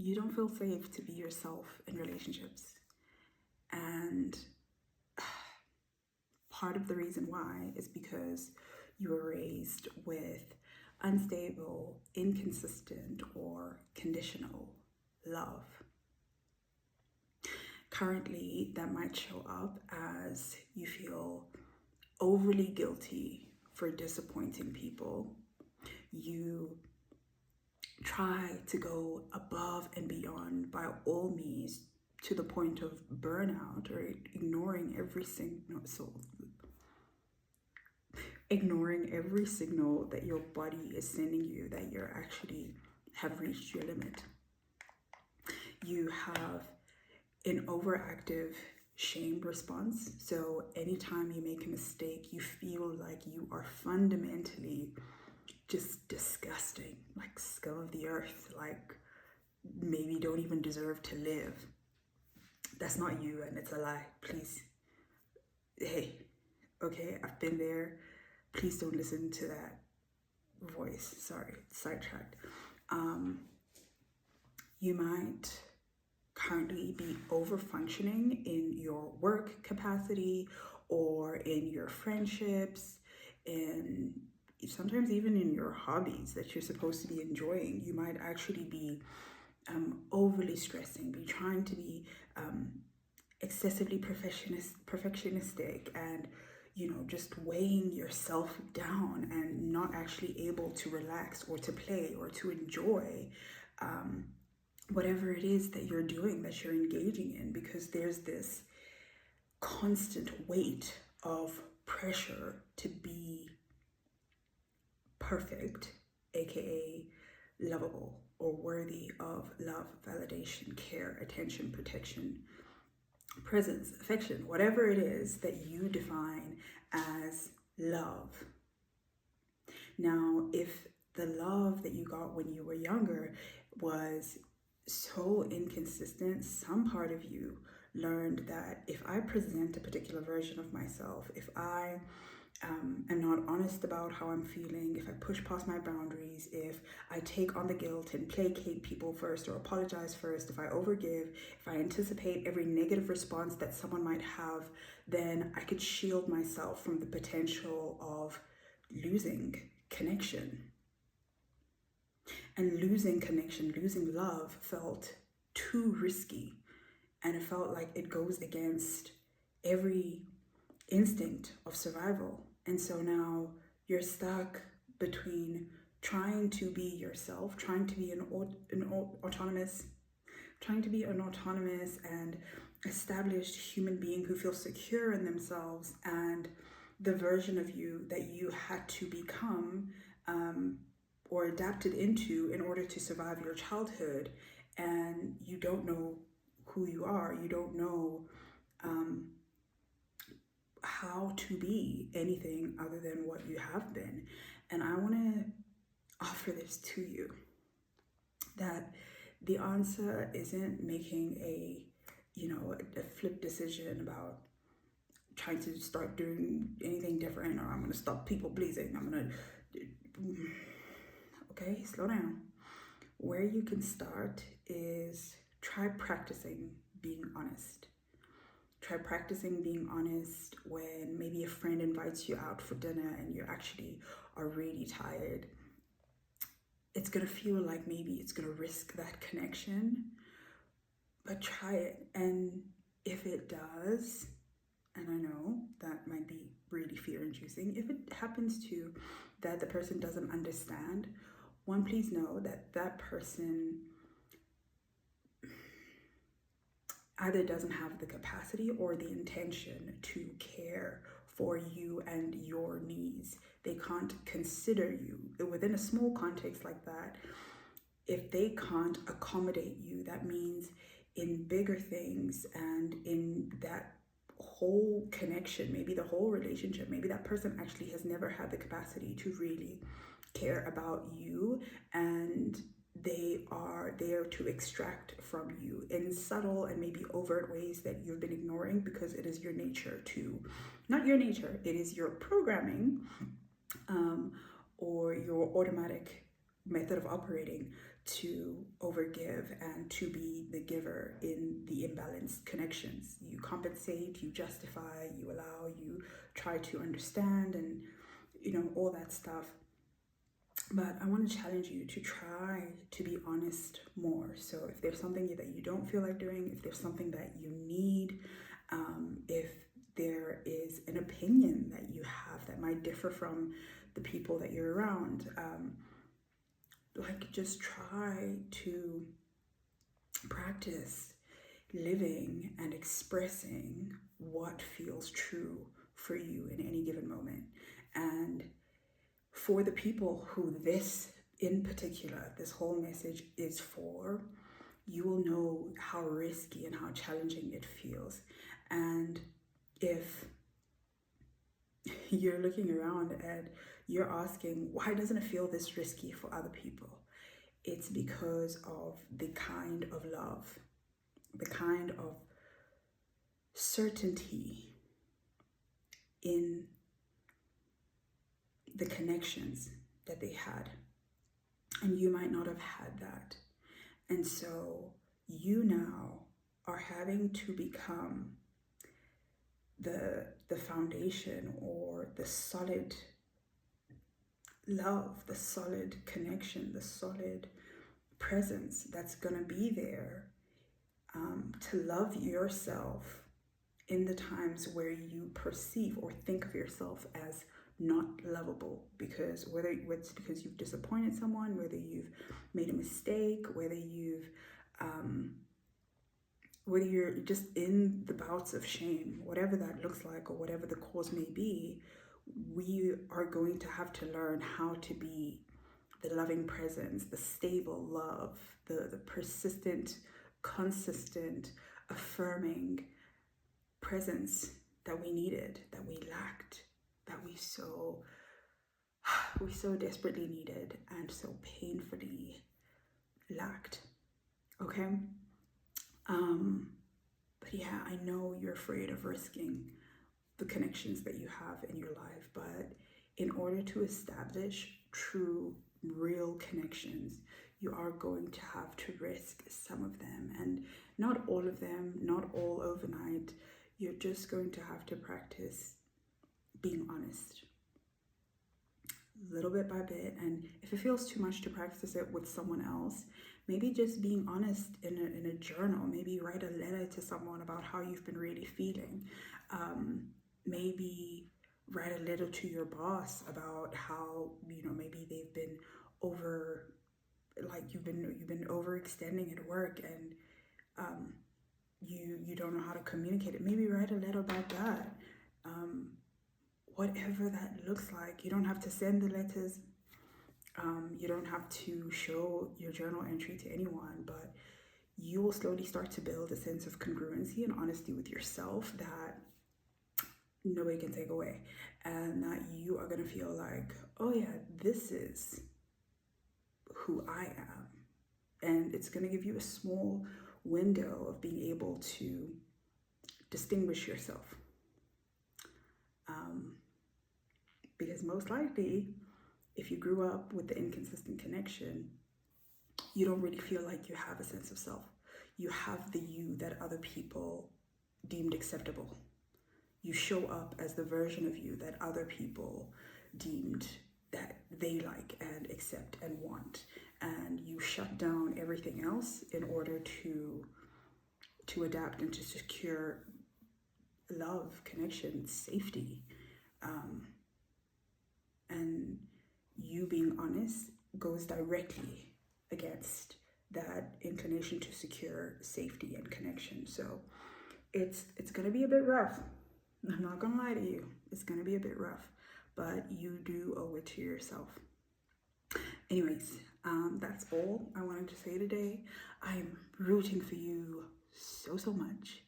you don't feel safe to be yourself in relationships. And part of the reason why is because you were raised with unstable, inconsistent, or conditional love. Currently, that might show up as you feel overly guilty for disappointing people. You try to go above and beyond by all means to the point of burnout, or ignoring every signal that your body is sending you that you're actually have reached your limit. You have an overactive shame response. So anytime you make a mistake, you feel like you are fundamentally just disgusting, like scum of the earth, like maybe don't even deserve to live. That's not you, and it's a lie. Please, hey, okay, I've been there. Please don't listen to that voice. Sorry, sidetracked. You might currently be over functioning in your work capacity or in your friendships, and sometimes even in your hobbies that you're supposed to be enjoying. You might actually be overly stressing, be trying to be excessively perfectionistic, and just weighing yourself down and not actually able to relax or to play or to enjoy whatever it is that you're doing, that you're engaging in, because there's this constant weight of pressure to be perfect, aka lovable or worthy of love, validation, care, attention, protection, presence, affection, whatever it is that you define as love. Now, if the love that you got when you were younger was so inconsistent, some part of you learned that if I present a particular version of myself, if I am not honest about how I'm feeling, if I push past my boundaries, if I take on the guilt and placate people first or apologize first, if I overgive, if I anticipate every negative response that someone might have, then I could shield myself from the potential of losing connection. And losing connection, losing love felt too risky, and it felt like it goes against every instinct of survival. And so now you're stuck between trying to be yourself, trying to be an autonomous and established human being who feels secure in themselves, and the version of you that you had to become or adapted into in order to survive your childhood. And you don't know who you are. You don't know how to be anything other than what you have been. And I want to offer this to you, that the answer isn't making a flip decision about trying to start doing anything different, or I'm going to stop people pleasing. Okay, slow down. Where you can start is try practicing being honest. Try practicing being honest when maybe a friend invites you out for dinner and you actually are really tired. It's going to feel like maybe it's going to risk that connection, but try it. And if it does, and I know that might be really fear-inducing, if it happens to that the person doesn't understand, one, please know that that person either doesn't have the capacity or the intention to care for you and your needs. They can't consider you within a small context like that. If they can't accommodate you, that means in bigger things and in that whole connection, maybe the whole relationship, maybe that person actually has never had the capacity to really care about you, and they are there to extract from you in subtle and maybe overt ways that you've been ignoring, because it is your nature to, not your nature, it is your programming or your automatic method of operating to overgive and to be the giver in the imbalanced connections. You compensate, you justify, you allow, you try to understand, and all that stuff. But I want to challenge you to try to be honest more. So if there's something that you don't feel like doing, if there's something that you need, if there is an opinion that you have that might differ from the people that you're around, just try to practice living and expressing what feels true for you in any given moment. And for the people who this in particular, this whole message is for, you will know how risky and how challenging it feels. And if you're looking around and you're asking, why doesn't it feel this risky for other people? It's because of the kind of love, the kind of certainty in the connections that they had. And you might not have had that. And so you now are having to become the foundation, or the solid love, the solid connection, the solid presence that's going to be there to love yourself in the times where you perceive or think of yourself as not lovable, because whether it's because you've disappointed someone, whether you've made a mistake, whether you're just in the bouts of shame, whatever that looks like or whatever the cause may be, we are going to have to learn how to be the loving presence, the stable love, the persistent, consistent, affirming presence that we needed, that we lacked, that we so desperately needed and so painfully lacked. Okay? But yeah, I know you're afraid of risking the connections that you have in your life, but in order to establish true, real connections, you are going to have to risk some of them, and not all of them, not all overnight. You're just going to have to practice being honest, little bit by bit. And if it feels too much to practice it with someone else, maybe just being honest in a journal. Maybe write a letter to someone about how you've been really feeling. Maybe write a letter to your boss about how maybe they've been you've been overextending at work, and you don't know how to communicate it. Maybe write a letter about that. Whatever that looks like. You don't have to send the letters. You don't have to show your journal entry to anyone, but you will slowly start to build a sense of congruency and honesty with yourself that nobody can take away, and that you are going to feel like, oh yeah, this is who I am. And it's going to give you a small window of being able to distinguish yourself. Because most likely, if you grew up with the inconsistent connection, you don't really feel like you have a sense of self. You have the you that other people deemed acceptable. You show up as the version of you that other people deemed that they like and accept and want. And you shut down everything else in order to adapt and to secure love, connection, safety. And you being honest goes directly against that inclination to secure safety and connection. So it's going to be a bit rough. I'm not going to lie to you. It's going to be a bit rough, but you do owe it to yourself. Anyways, that's all I wanted to say today. I'm rooting for you so much.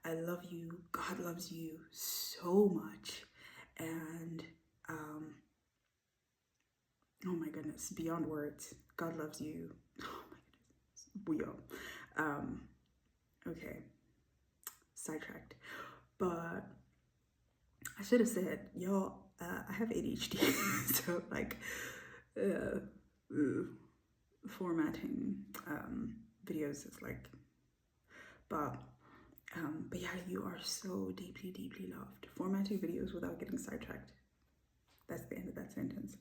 I love you. God loves you so much. And oh my goodness, beyond words. God loves you. Oh my goodness. We all. Okay. Sidetracked. But I should have said, y'all, I have ADHD. So formatting videos is like, but yeah, you are so deeply, deeply loved. Formatting videos without getting sidetracked. That's the end of that sentence.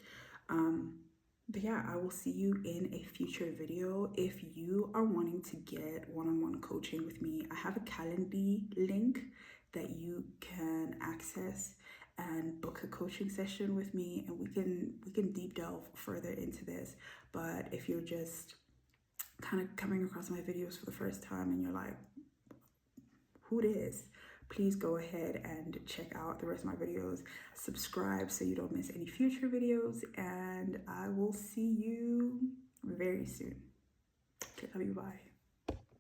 But yeah, I will see you in a future video. If you are wanting to get one-on-one coaching with me, I have a Calendly link that you can access and book a coaching session with me, and we can deep delve further into this. But if you're just kind of coming across my videos for the first time and you're like, who this? Please go ahead and check out the rest of my videos. Subscribe so you don't miss any future videos, and I will see you very soon. Okay, love you, bye.